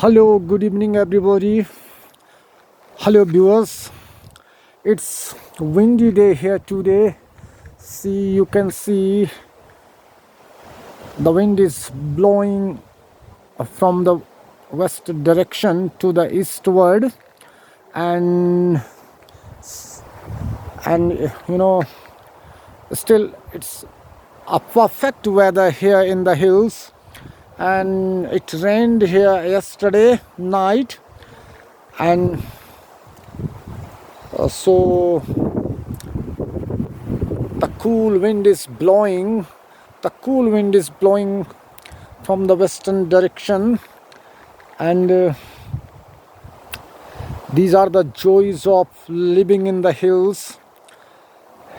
Hello, good evening, everybody. Hello, viewers. It's windy day here today. See, you can see the wind is blowing from the west direction to the eastward, and still it's a perfect weather here in the hills. And it rained here yesterday night, and so the cool wind is blowing. The cool wind is blowing from the western direction, and these are the joys of living in the hills.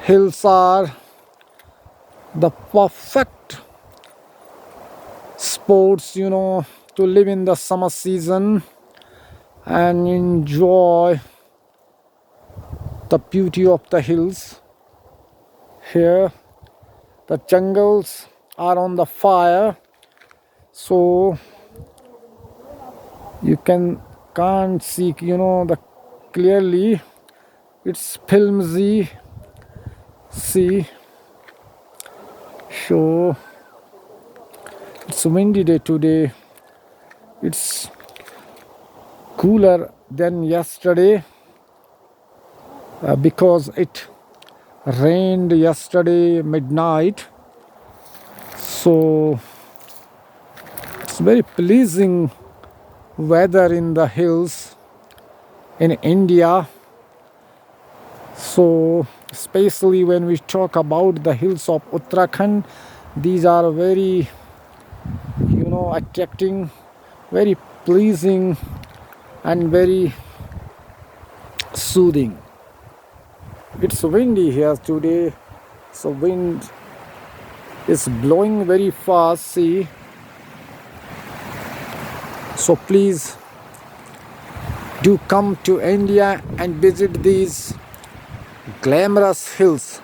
Hills are the perfect sports, to live in the summer season and enjoy the beauty of the hills. Here the jungles are on the fire, so you can't see the clearly. It's filmy. See, so it's a windy day today. It's cooler than yesterday because it rained yesterday midnight. So it's very pleasing weather in the hills in India. So especially when we talk about the hills of Uttarakhand, these are very attracting, very pleasing, and very soothing. It's windy here today, so wind is blowing very fast. See, so please do come to India and visit these glamorous hills.